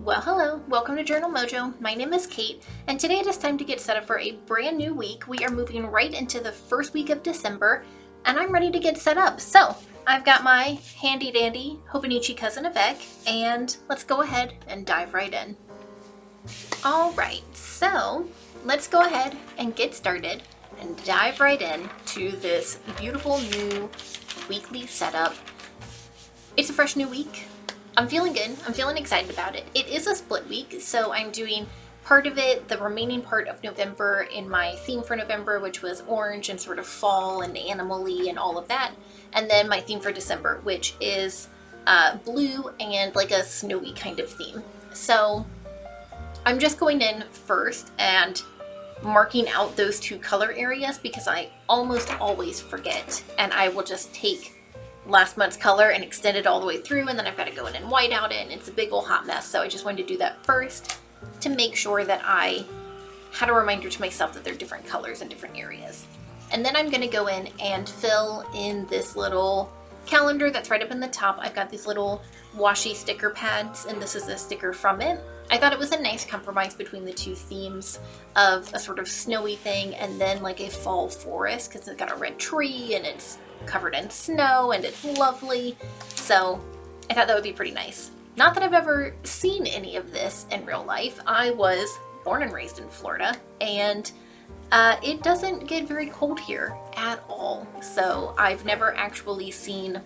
Well, hello, welcome to Journal Mojo. My name is Kate, and today it is time to get set up for a brand new week. We are moving right into the first week of December, and I'm ready to get set up. So, I've got my handy dandy Hobonichi Cousin Avec, and let's go ahead and dive right in. Alright, so let's go ahead and get started and dive right in to this beautiful new weekly setup. It's a fresh new week. I'm feeling good. I'm feeling excited about it. It is a split week, so I'm doing part of it, the remaining part of November, in my theme for November, which was orange and sort of fall and animal-y and all of that. And then my theme for December, which is blue and like a snowy kind of theme. So I'm just going in first and marking out those two color areas because I almost always forget, and I will just take last month's color and extend it all the way through, and then I've got to go in and white out it, and it's a big old hot mess. So I just wanted to do that first to make sure that I had a reminder to myself that they're different colors in different areas. And then I'm going to go in and fill in this little calendar that's right up in the top. I've got these little washi sticker pads, and this is a sticker from it. I thought it was a nice compromise between the two themes of a sort of snowy thing and then like a fall forest, because it's got a red tree and it's covered in snow and it's lovely. So I thought that would be pretty nice. Not that I've ever seen any of this in real life. I was born and raised in Florida, and it doesn't get very cold here at all. So I've never actually seen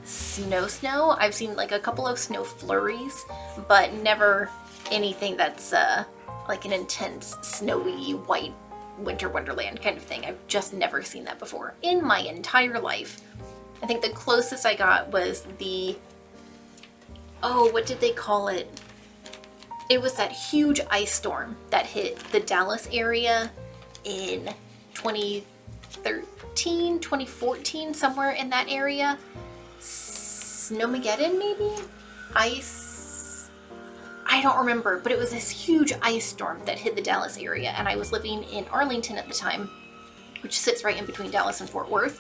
snow. I've seen like a couple of snow flurries, but never anything that's like an intense snowy white winter wonderland kind of thing. I've just never seen that before in my entire life. I think the closest I got was what did they call it? It was that huge ice storm that hit the Dallas area in 2013, 2014, somewhere in that area. Snowmageddon, maybe? I don't remember, but it was this huge ice storm that hit the Dallas area, and I was living in Arlington at the time, which sits right in between Dallas and Fort Worth,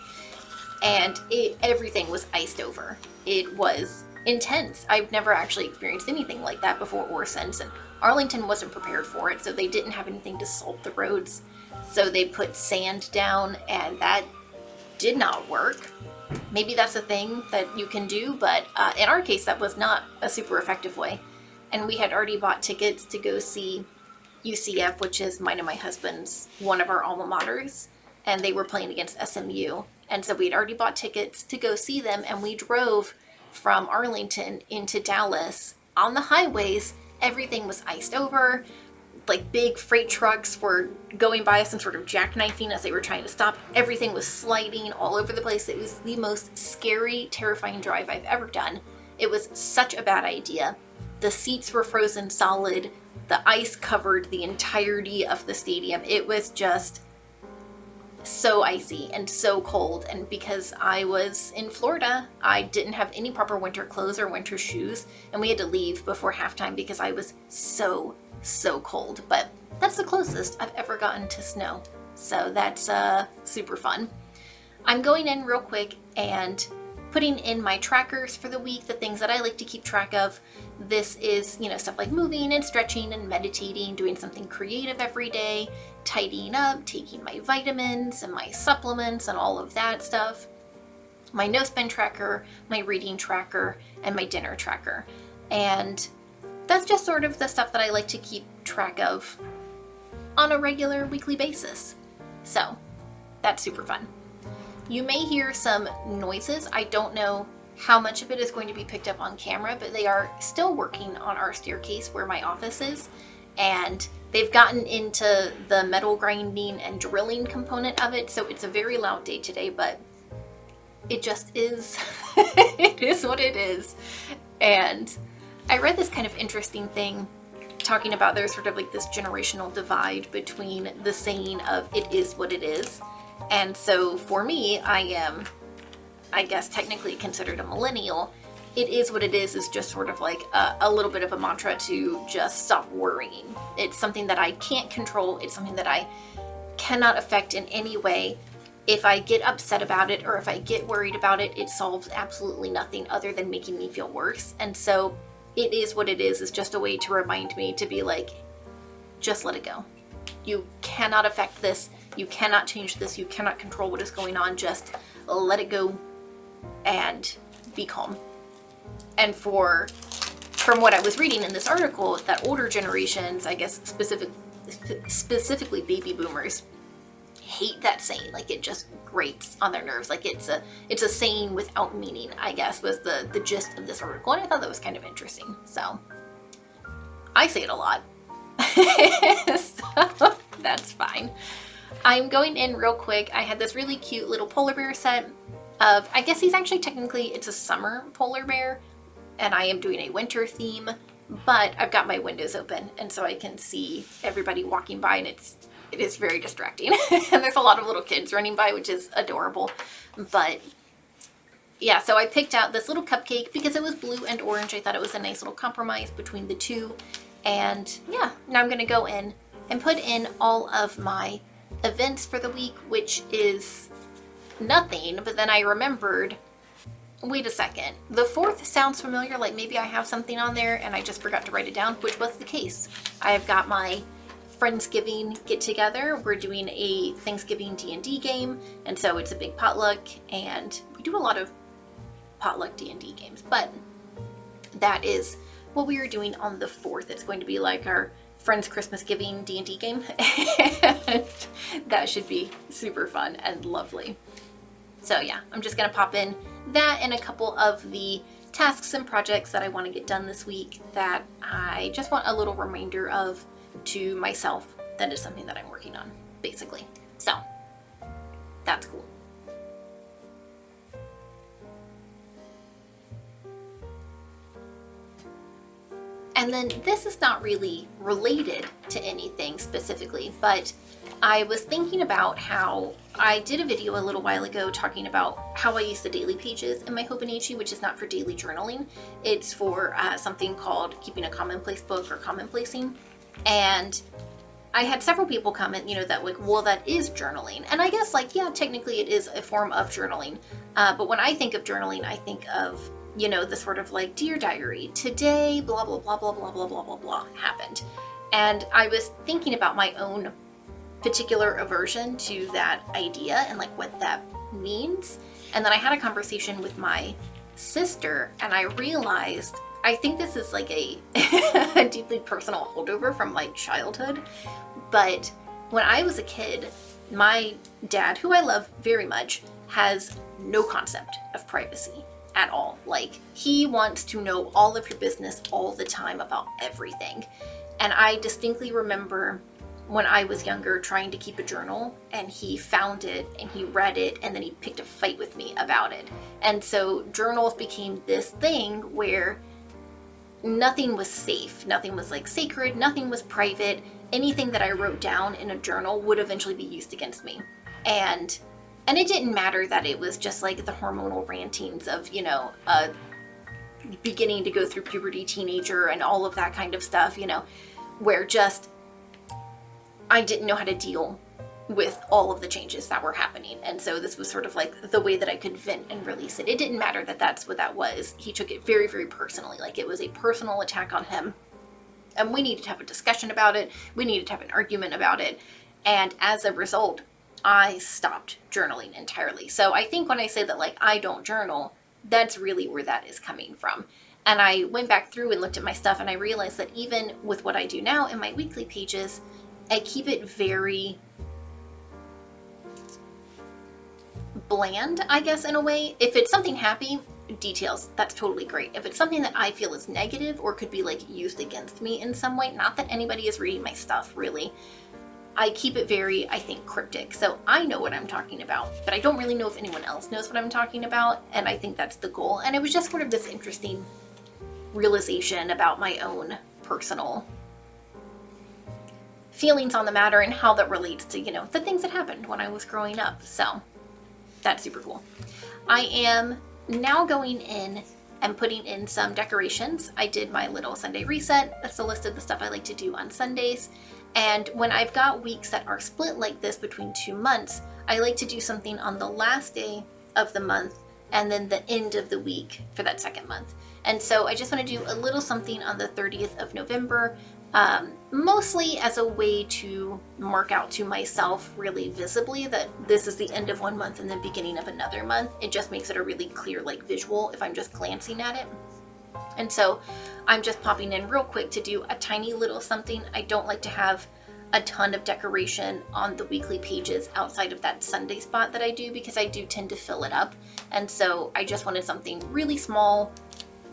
and everything was iced over. It was intense. I've never actually experienced anything like that before or since, and Arlington wasn't prepared for it, so they didn't have anything to salt the roads, so they put sand down, and that did not work. Maybe that's a thing that you can do, but in our case, that was not a super effective way. And we had already bought tickets to go see UCF, which is mine and my husband's, one of our alma maters, and they were playing against SMU. And so we'd already bought tickets to go see them, and we drove from Arlington into Dallas. On the highways, everything was iced over. Like big freight trucks were going by us and sort of jackknifing as they were trying to stop. Everything was sliding all over the place. It was the most scary, terrifying drive I've ever done. It was such a bad idea. The seats were frozen solid. The ice covered the entirety of the stadium. It was just so icy and so cold. And because I was in Florida, I didn't have any proper winter clothes or winter shoes. And we had to leave before halftime because I was so cold. But that's the closest I've ever gotten to snow. So that's super fun. I'm going in real quick and putting in my trackers for the week, the things that I like to keep track of. This is, stuff like moving and stretching and meditating, doing something creative every day, tidying up, taking my vitamins and my supplements and all of that stuff. My no spend tracker, my reading tracker, and my dinner tracker. And that's just sort of the stuff that I like to keep track of on a regular weekly basis. So that's super fun. You may hear some noises. I don't know how much of it is going to be picked up on camera, but they are still working on our staircase where my office is, and they've gotten into the metal grinding and drilling component of it, so it's a very loud day today, but it just is. It is what it is. And I read this kind of interesting thing talking about there's sort of like this generational divide between the saying of "it is what it is." And so for me, I am, I guess, technically considered a millennial. It is what it is just sort of like a little bit of a mantra to just stop worrying. It's something that I can't control. It's something that I cannot affect in any way. If I get upset about it or if I get worried about it, it solves absolutely nothing other than making me feel worse. And so it is what it is just a way to remind me to be like, just let it go. You cannot affect this. You cannot change this. You cannot control what is going on. Just let it go and be calm. And from what I was reading in this article, that older generations, I guess specifically baby boomers, hate that saying. Like, it just grates on their nerves. Like, it's a saying without meaning, I guess, was the gist of this article. And I thought that was kind of interesting. So I say it a lot. So that's fine. I'm going in real quick. I had this really cute little polar bear set of, I guess he's actually technically, it's a summer polar bear, and I am doing a winter theme, but I've got my windows open, and so I can see everybody walking by, and it is very distracting. And there's a lot of little kids running by, which is adorable. But yeah, so I picked out this little cupcake because it was blue and orange. I thought it was a nice little compromise between the two. And yeah, now I'm gonna go in and put in all of my events for the week, which is nothing. But then I remembered, wait a second, the 4th sounds familiar, like maybe I have something on there and I just forgot to write it down, which was the case. I have got my Friendsgiving get together. We're doing a Thanksgiving D&D game, and so it's a big potluck, and we do a lot of potluck D&D games, but that is what we are doing on the 4th. It's going to be like our Friends Christmas Giving D&D game. And that should be super fun and lovely. So yeah, I'm just gonna pop in that and a couple of the tasks and projects that I want to get done this week that I just want a little reminder of to myself that is something that I'm working on, basically. So that's cool. And then this is not really related to anything specifically, but I was thinking about how I did a video a little while ago talking about how I use the daily pages in my Hobonichi, which is not for daily journaling. It's for something called keeping a commonplace book or commonplacing. And I had several people comment, that like, well, that is journaling. And I guess like, yeah, technically it is a form of journaling. But when I think of journaling, I think of, the sort of like, dear diary, today, blah, blah, blah, blah, blah, blah, blah, blah, blah happened. And I was thinking about my own particular aversion to that idea and like what that means. And then I had a conversation with my sister, and I realized, I think this is like a deeply personal holdover from my childhood. But when I was a kid, my dad, who I love very much, has no concept of privacy at all. Like, he wants to know all of your business all the time about everything. And I distinctly remember when I was younger trying to keep a journal, and he found it and he read it, and then he picked a fight with me about it. And so journals became this thing where nothing was safe, nothing was like sacred, nothing was private. Anything that I wrote down in a journal would eventually be used against me. And it didn't matter that it was just like the hormonal rantings of, beginning to go through puberty, teenager, and all of that kind of stuff, where just I didn't know how to deal with all of the changes that were happening. And so this was sort of like the way that I could vent and release it. It didn't matter that that's what that was. He took it very, very personally. Like, it was a personal attack on him. And we needed to have a discussion about it. We needed to have an argument about it. And as a result, I stopped journaling entirely. So I think when I say that, like, I don't journal, that's really where that is coming from. And I went back through and looked at my stuff, and I realized that even with what I do now in my weekly pages, I keep it very bland, I guess, in a way. If it's something happy, details, that's totally great. If it's something that I feel is negative or could be like used against me in some way, not that anybody is reading my stuff really, I keep it very, I think, cryptic. So I know what I'm talking about, but I don't really know if anyone else knows what I'm talking about. And I think that's the goal. And it was just sort of this interesting realization about my own personal feelings on the matter and how that relates to, the things that happened when I was growing up. So that's super cool. I am now going in and putting in some decorations. I did my little Sunday reset. That's a list of the stuff I like to do on Sundays. And when I've got weeks that are split like this between 2 months, I like to do something on the last day of the month and then the end of the week for that second month. And so I just want to do a little something on the 30th of November, mostly as a way to mark out to myself really visibly that this is the end of one month and the beginning of another month. It just makes it a really clear visual if I'm just glancing at it. And so I'm just popping in real quick to do a tiny little something. I don't like to have a ton of decoration on the weekly pages outside of that Sunday spot that I do, because I do tend to fill it up. And so I just wanted something really small,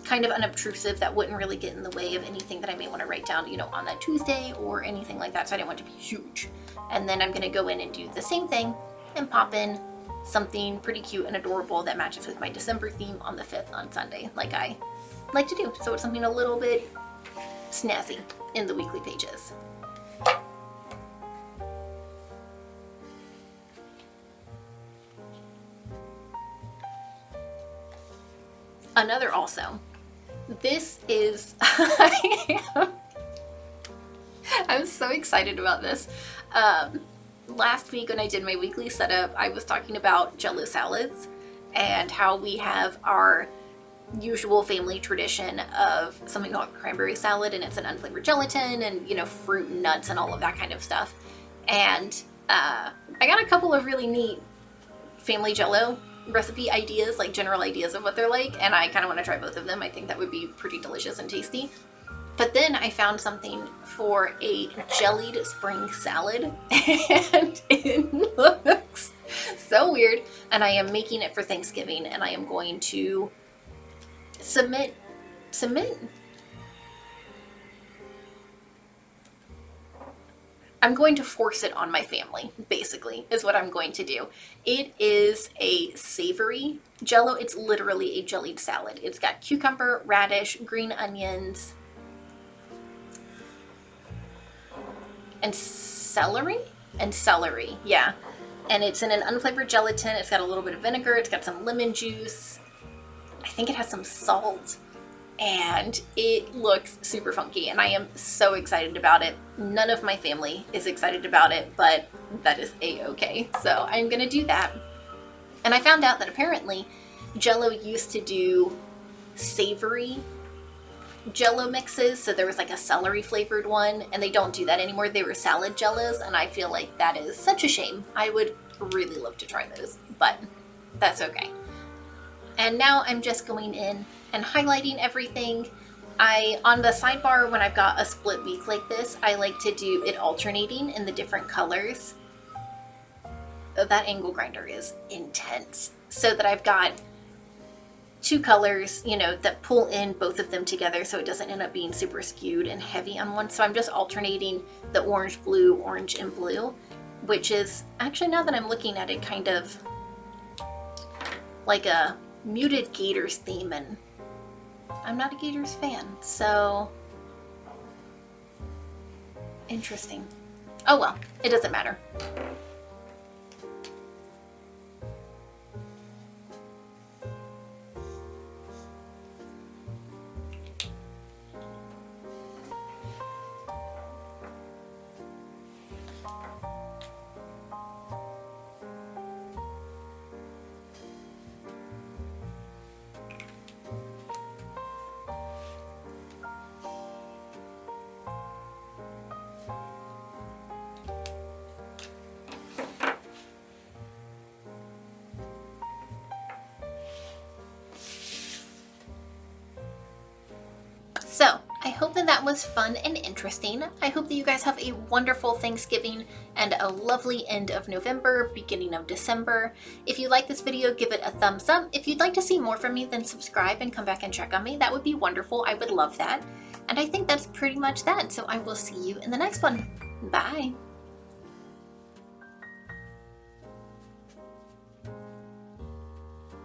kind of unobtrusive, that wouldn't really get in the way of anything that I may want to write down, on that Tuesday or anything like that. So I didn't want it to be huge. And then I'm going to go in and do the same thing and pop in something pretty cute and adorable that matches with my December theme on the 5th on Sunday, like I like to do. So it's something a little bit snazzy in the weekly pages. Another also, this is, I'm so excited about this. Last week when I did my weekly setup, I was talking about Jell-o salads and how we have our usual family tradition of something called cranberry salad, and it's an unflavored gelatin and, fruit and nuts and all of that kind of stuff. And I got a couple of really neat family Jell-o recipe ideas, general ideas of what they're like, and I kind of want to try both of them. I think that would be pretty delicious and tasty. But then I found something for a jellied spring salad, and it looks so weird, and I am making it for Thanksgiving, and I am going to submit I'm going to force it on my family, basically, is what I'm going to do. It is a savory Jell-o. It's literally a jellied salad. It's got cucumber, radish, green onions, and celery? Yeah. And it's in an unflavored gelatin. It's got a little bit of vinegar. It's got some lemon juice. I think it has some salt. And it looks super funky, and I am so excited about it. None of my family is excited about it, but that is a-okay. So I'm gonna do that. And I found out that apparently Jell-o used to do savory Jell-o mixes, so there was a celery flavored one, and they don't do that anymore. They were salad Jell-os, and I feel like that is such a shame. I would really love to try those, but that's okay. And now I'm just going in and highlighting everything. On the sidebar, when I've got a split week like this, I like to do it alternating in the different colors. That angle grinder is intense. So that I've got two colors, that pull in both of them together so it doesn't end up being super skewed and heavy on one. So I'm just alternating the orange, blue, orange, and blue, which is actually, now that I'm looking at it, kind of like a muted Gators theme, and I'm not a Gators fan, so interesting. Oh well, it doesn't matter. So I hope that was fun and interesting. I hope that you guys have a wonderful Thanksgiving and a lovely end of November, beginning of December. If you like this video, give it a thumbs up. If you'd like to see more from me, then subscribe and come back and check on me. That would be wonderful. I would love that. And I think that's pretty much that. So I will see you in the next one. Bye.